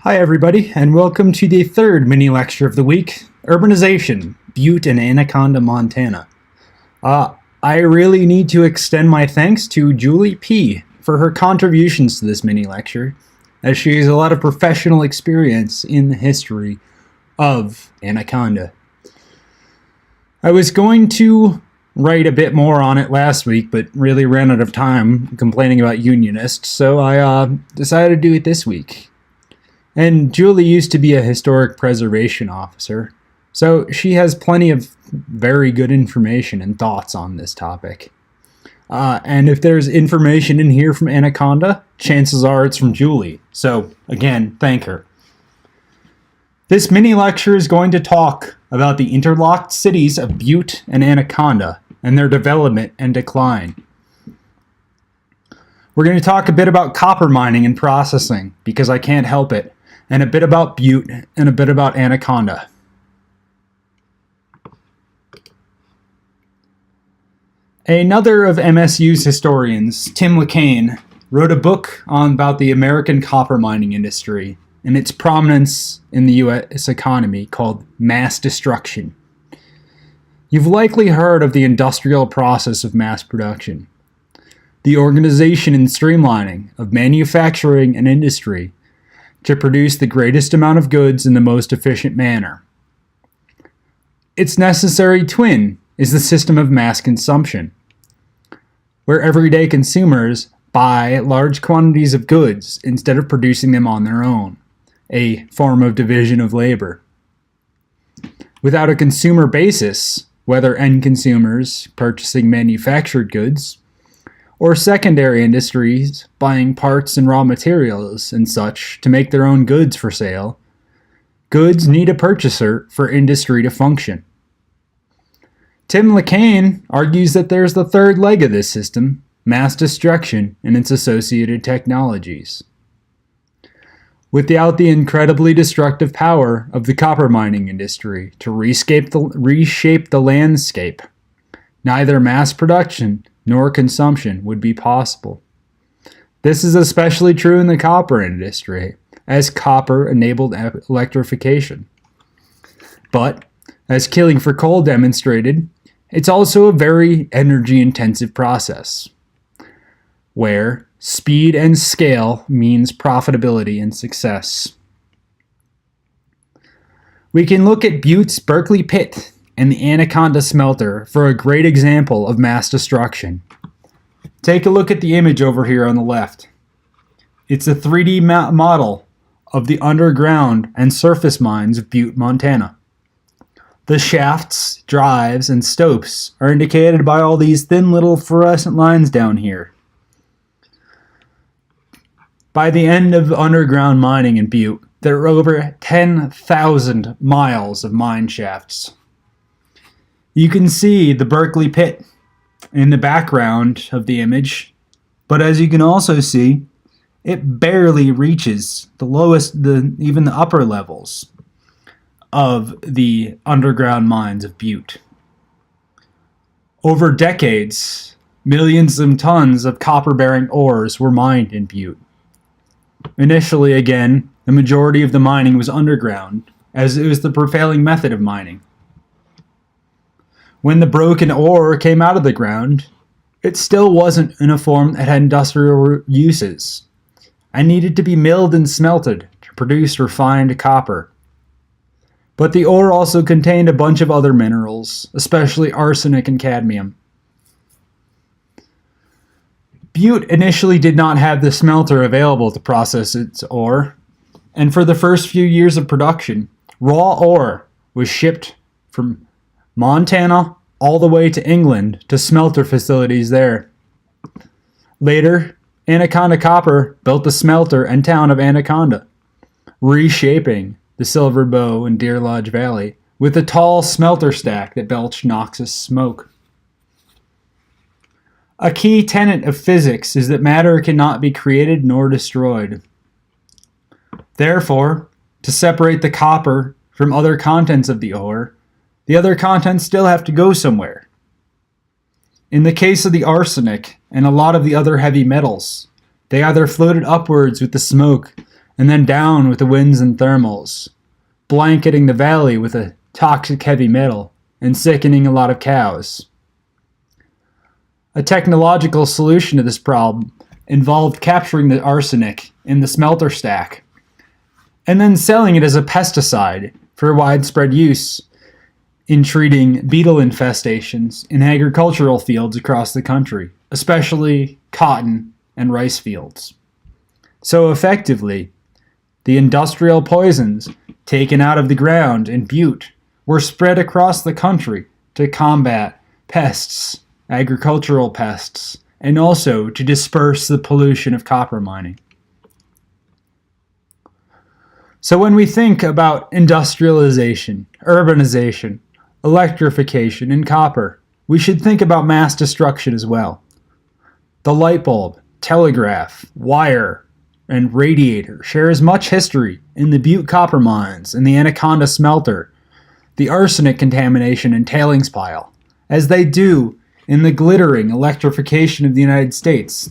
Hi everybody, and welcome to the third mini-lecture of the week, Urbanization, Butte and Anaconda, Montana. I really need to extend my thanks to Julie P. for her contributions to this mini-lecture, as she has a lot of professional experience in the history of Anaconda. I was going to write a bit more on it last week, but really ran out of time complaining about unionists, so I decided to do it this week. And Julie used to be a historic preservation officer, so she has plenty of very good information and thoughts on this topic. And if there's information in here from Anaconda, chances are it's from Julie. So, again, thank her. This mini-lecture is going to talk about the interlocked cities of Butte and Anaconda and their development and decline. We're going to talk a bit about copper mining and processing, because I can't help it, and a bit about Butte, and a bit about Anaconda. Another of MSU's historians, Tim LeCain, wrote a book about the American copper mining industry and its prominence in the U.S. economy called Mass Destruction. You've likely heard of the industrial process of mass production, the organization and streamlining of manufacturing and industry to produce the greatest amount of goods in the most efficient manner. Its necessary twin is the system of mass consumption, where everyday consumers buy large quantities of goods instead of producing them on their own, a form of division of labor. Without a consumer basis, whether end consumers purchasing manufactured goods, or secondary industries buying parts and raw materials and such to make their own goods for sale, goods need a purchaser for industry to function. Tim LeCain argues that there's the third leg of this system, mass destruction and its associated technologies. Without the incredibly destructive power of the copper mining industry to reshape the landscape, neither mass production nor consumption would be possible. This is especially true in the copper industry, as copper enabled electrification. But, as Killing for Coal demonstrated, it's also a very energy-intensive process, where speed and scale means profitability and success. We can look at Butte's Berkeley Pit and the Anaconda smelter for a great example of mass destruction. Take a look at the image over here on the left. It's a 3D model of the underground and surface mines of Butte, Montana. The shafts, drives, and stopes are indicated by all these thin little fluorescent lines down here. By the end of underground mining in Butte, there are over 10,000 miles of mine shafts. You can see the Berkeley Pit in the background of the image, but as you can also see, it barely reaches the lowest, even the upper levels of the underground mines of Butte. Over decades, millions of tons of copper-bearing ores were mined in Butte. Initially, again, the majority of the mining was underground, as it was the prevailing method of mining. When the broken ore came out of the ground, it still wasn't in a form that had industrial uses, and needed to be milled and smelted to produce refined copper. But the ore also contained a bunch of other minerals, especially arsenic and cadmium. Butte initially did not have the smelter available to process its ore, and for the first few years of production, raw ore was shipped from Montana all the way to England to smelter facilities there. Later, Anaconda Copper built the smelter and town of Anaconda, reshaping the Silver Bow and Deer Lodge Valley with a tall smelter stack that belched noxious smoke. A key tenet of physics is that matter cannot be created nor destroyed. Therefore, to separate the copper from other contents of the ore, the other contents still have to go somewhere. In the case of the arsenic and a lot of the other heavy metals, they either floated upwards with the smoke and then down with the winds and thermals, blanketing the valley with a toxic heavy metal and sickening a lot of cows. A technological solution to this problem involved capturing the arsenic in the smelter stack and then selling it as a pesticide for widespread use in treating beetle infestations in agricultural fields across the country, especially cotton and rice fields. So effectively, the industrial poisons taken out of the ground in Butte were spread across the country to combat pests, agricultural pests, and also to disperse the pollution of copper mining. So when we think about industrialization, urbanization, electrification, and copper, we should think about mass destruction as well. The light bulb, telegraph, wire, and radiator share as much history in the Butte copper mines and the Anaconda smelter, the arsenic contamination and tailings pile, as they do in the glittering electrification of the United States.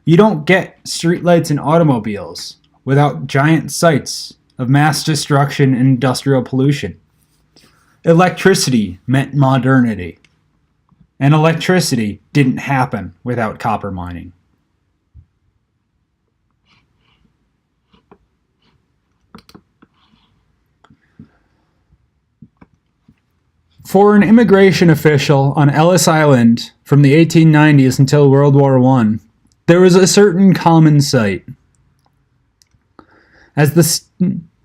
You don't get streetlights and automobiles without giant sites of mass destruction and industrial pollution. Electricity meant modernity, and electricity didn't happen without copper mining. For an immigration official on Ellis Island from the 1890s until World War I, there was a certain common sight. As the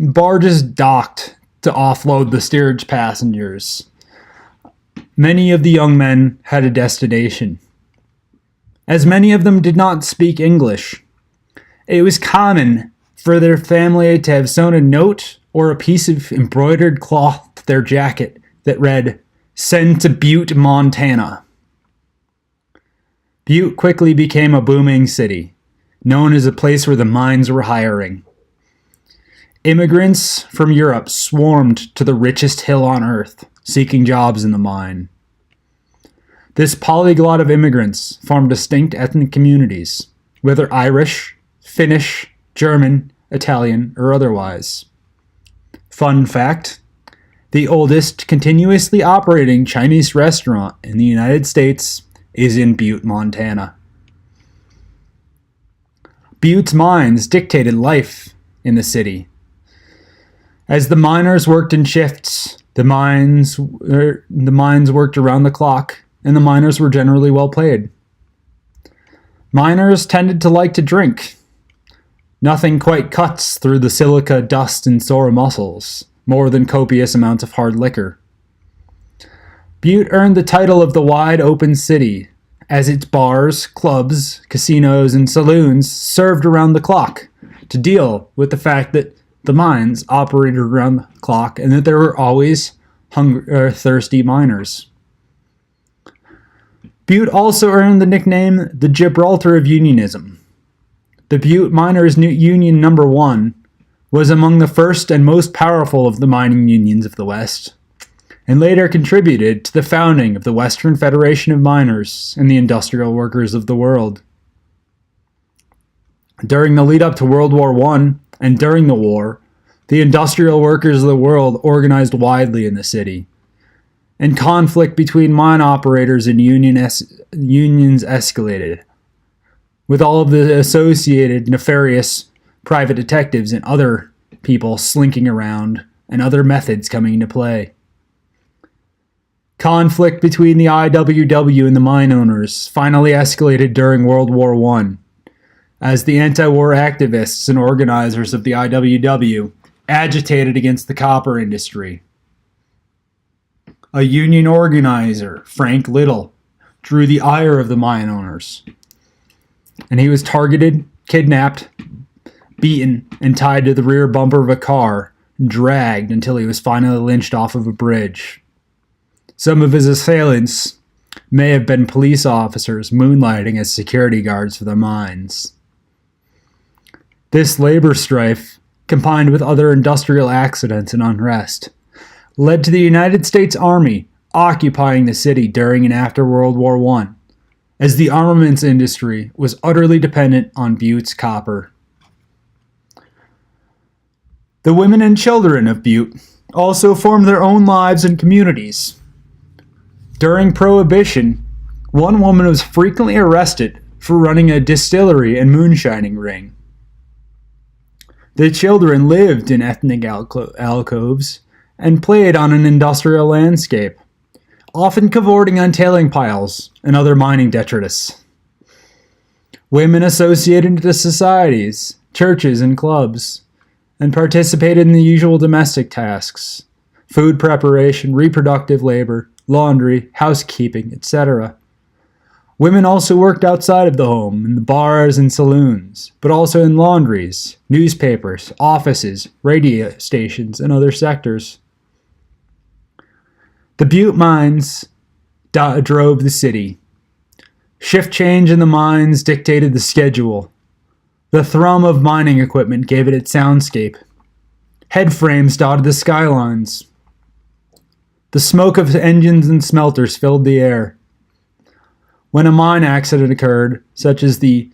barges docked to offload the steerage passengers, many of the young men had a destination. As many of them did not speak English, it was common for their family to have sewn a note or a piece of embroidered cloth to their jacket that read, "Send to Butte, Montana." Butte quickly became a booming city, known as a place where the mines were hiring. Immigrants from Europe swarmed to the richest hill on earth, seeking jobs in the mine. This polyglot of immigrants formed distinct ethnic communities, whether Irish, Finnish, German, Italian, or otherwise. Fun fact: the oldest continuously operating Chinese restaurant in the United States is in Butte, Montana. Butte's mines dictated life in the city. As the miners worked in shifts, the mines worked around the clock, and the miners were generally well paid. Miners tended to like to drink. Nothing quite cuts through the silica, dust, and sore muscles more than copious amounts of hard liquor. Butte earned the title of the wide open city, as its bars, clubs, casinos, and saloons served around the clock to deal with the fact that the mines operated around the clock and that there were always thirsty miners. Butte also earned the nickname the Gibraltar of Unionism. The Butte Miners' Union No. 1 was among the first and most powerful of the mining unions of the West, and later contributed to the founding of the Western Federation of Miners and the Industrial Workers of the World. During the lead-up to World War I and during the war, the industrial workers of the world organized widely in the city, and conflict between mine operators and unions escalated, with all of the associated nefarious private detectives and other people slinking around and other methods coming into play. Conflict between the IWW and the mine owners finally escalated during World War I, as the anti-war activists and organizers of the IWW agitated against the copper industry. A union organizer, Frank Little, drew the ire of the mine owners, and he was targeted, kidnapped, beaten, and tied to the rear bumper of a car, and dragged until he was finally lynched off of a bridge. Some of his assailants may have been police officers moonlighting as security guards for the mines. This labor strife, combined with other industrial accidents and unrest, led to the United States Army occupying the city during and after World War I, as the armaments industry was utterly dependent on Butte's copper. The women and children of Butte also formed their own lives and communities. During Prohibition, one woman was frequently arrested for running a distillery and moonshining ring. The children lived in ethnic alcoves and played on an industrial landscape, often cavorting on tailing piles and other mining detritus. Women associated into societies, churches, and clubs, and participated in the usual domestic tasks: food preparation, reproductive labor, laundry, housekeeping, etc. Women also worked outside of the home, in the bars and saloons, but also in laundries, newspapers, offices, radio stations, and other sectors. The Butte mines drove the city. Shift change in the mines dictated the schedule. The thrum of mining equipment gave it its soundscape. Headframes dotted the skylines. The smoke of engines and smelters filled the air. When a mine accident occurred, such as the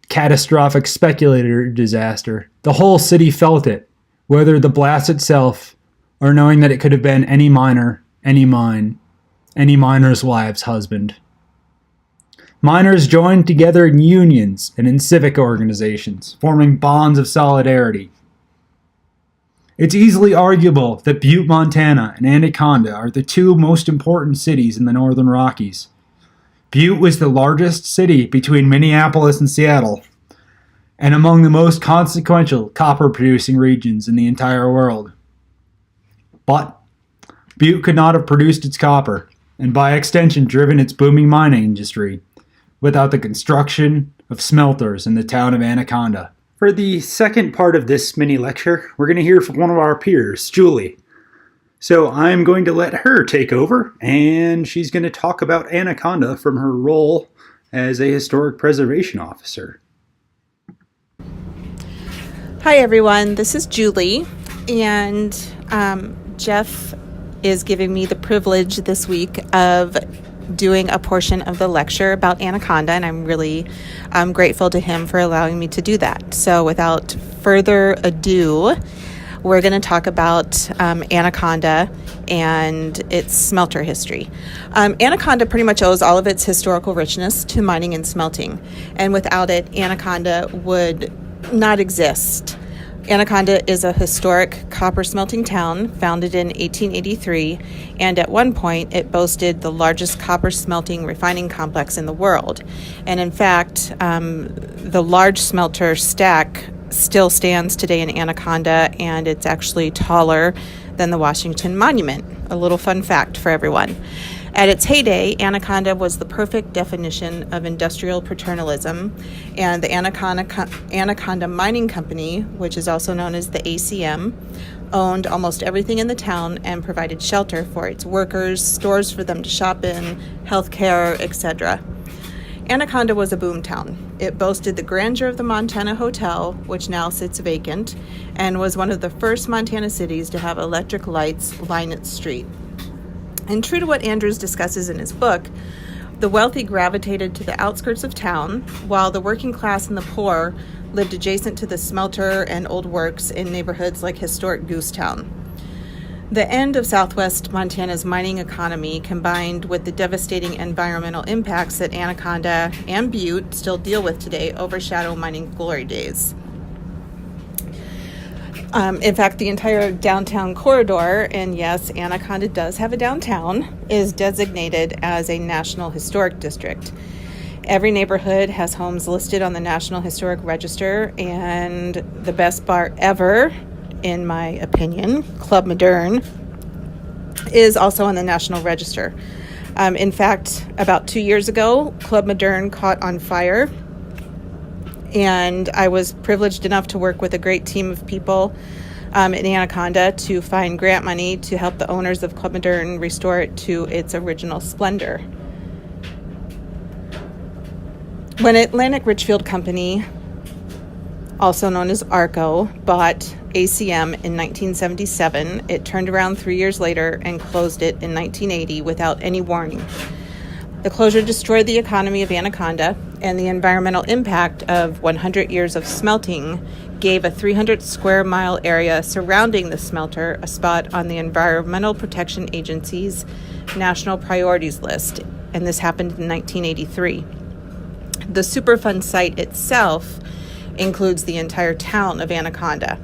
catastrophic speculator disaster, the whole city felt it, whether the blast itself or knowing that it could have been any miner, any mine, any miner's wife's husband. Miners joined together in unions and in civic organizations, forming bonds of solidarity. It's easily arguable that Butte, Montana and Anaconda are the two most important cities in the Northern Rockies. Butte was the largest city between Minneapolis and Seattle, and among the most consequential copper-producing regions in the entire world. But Butte could not have produced its copper, and by extension driven its booming mining industry, without the construction of smelters in the town of Anaconda. For the second part of this mini lecture, we're going to hear from one of our peers, Julie. So I'm going to let her take over, and she's going to talk about Anaconda from her role as a historic preservation officer. Hi everyone, this is Julie, and Jeff is giving me the privilege this week of doing a portion of the lecture about Anaconda, and I'm really grateful to him for allowing me to do that. So without further ado, we're going to talk about Anaconda and its smelter history. Anaconda pretty much owes all of its historical richness to mining and smelting, and without it, Anaconda would not exist. Anaconda is a historic copper smelting town founded in 1883, and at one point it boasted the largest copper smelting refining complex in the world. And in fact, the large smelter stack still stands today in Anaconda, and it's actually taller than the Washington Monument. A little fun fact for everyone. At its heyday, Anaconda was the perfect definition of industrial paternalism, and the Anaconda Mining Company, which is also known as the ACM, owned almost everything in the town and provided shelter for its workers, stores for them to shop in, healthcare, etc. Anaconda was a boom town. It boasted the grandeur of the Montana Hotel, which now sits vacant, and was one of the first Montana cities to have electric lights line its street. And true to what Andrews discusses in his book, the wealthy gravitated to the outskirts of town, while the working class and the poor lived adjacent to the smelter and old works in neighborhoods like historic Goosetown. The end of southwest Montana's mining economy, combined with the devastating environmental impacts that Anaconda and Butte still deal with today, overshadow mining glory days. In fact, the entire downtown corridor, and yes, Anaconda does have a downtown, is designated as a National Historic District. Every neighborhood has homes listed on the National Historic Register, and the best bar ever, in my opinion, Club Moderne, is also on the National Register. In fact, about 2 years ago, Club Moderne caught on fire, and I was privileged enough to work with a great team of people in Anaconda to find grant money to help the owners of Club Moderne restore it to its original splendor. When Atlantic Richfield Company, also known as ARCO, bought ACM in 1977, it turned around 3 years later and closed it in 1980 without any warning. The closure destroyed the economy of Anaconda, and the environmental impact of 100 years of smelting gave a 300 square mile area surrounding the smelter a spot on the Environmental Protection Agency's National Priorities List, and this happened in 1983. The Superfund site itself includes the entire town of Anaconda.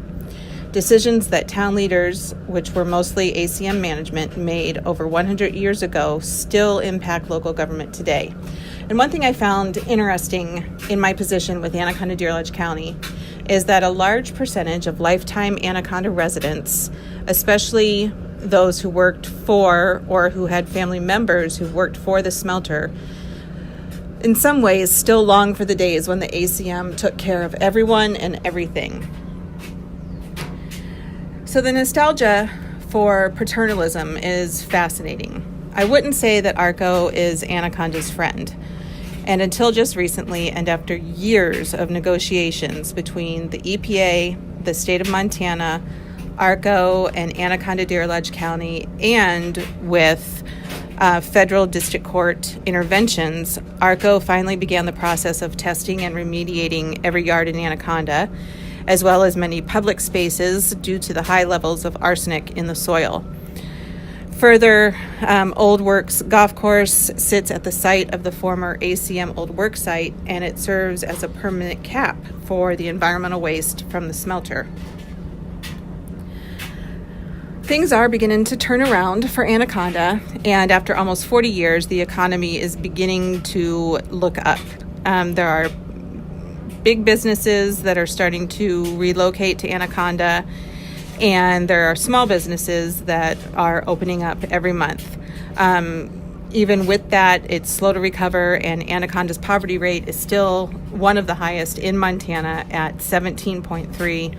Decisions that town leaders, which were mostly ACM management, made over 100 years ago still impact local government today. And one thing I found interesting in my position with Anaconda Deer Lodge County is that a large percentage of lifetime Anaconda residents, especially those who worked for or who had family members who worked for the smelter, in some ways still long for the days when the ACM took care of everyone and everything. So the nostalgia for paternalism is fascinating. I wouldn't say that ARCO is Anaconda's friend. And until just recently, and after years of negotiations between the EPA, the state of Montana, ARCO, and Anaconda Deer Lodge County, and with federal district court interventions, ARCO finally began the process of testing and remediating every yard in Anaconda, as well as many public spaces due to the high levels of arsenic in the soil. Further, Old Works Golf Course sits at the site of the former ACM Old Works site, and it serves as a permanent cap for the environmental waste from the smelter. Things are beginning to turn around for Anaconda, and after almost 40 years, the economy is beginning to look up. There are big businesses that are starting to relocate to Anaconda, and there are small businesses that are opening up every month. Even with that, it's slow to recover, and Anaconda's poverty rate is still one of the highest in Montana at 17.3,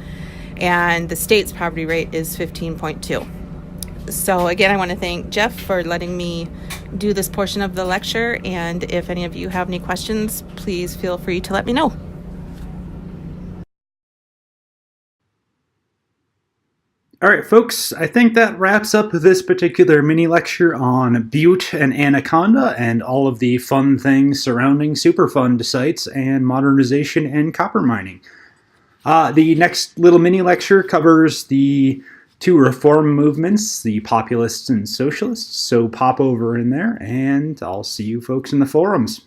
and the state's poverty rate is 15.2. So again, I want to thank Jeff for letting me do this portion of the lecture, and if any of you have any questions, please feel free to let me know. All right, folks, I think that wraps up this particular mini lecture on Butte and Anaconda and all of the fun things surrounding Superfund sites and modernization and copper mining. The next little mini lecture covers the two reform movements, the populists and socialists, so pop over in there, and I'll see you folks in the forums.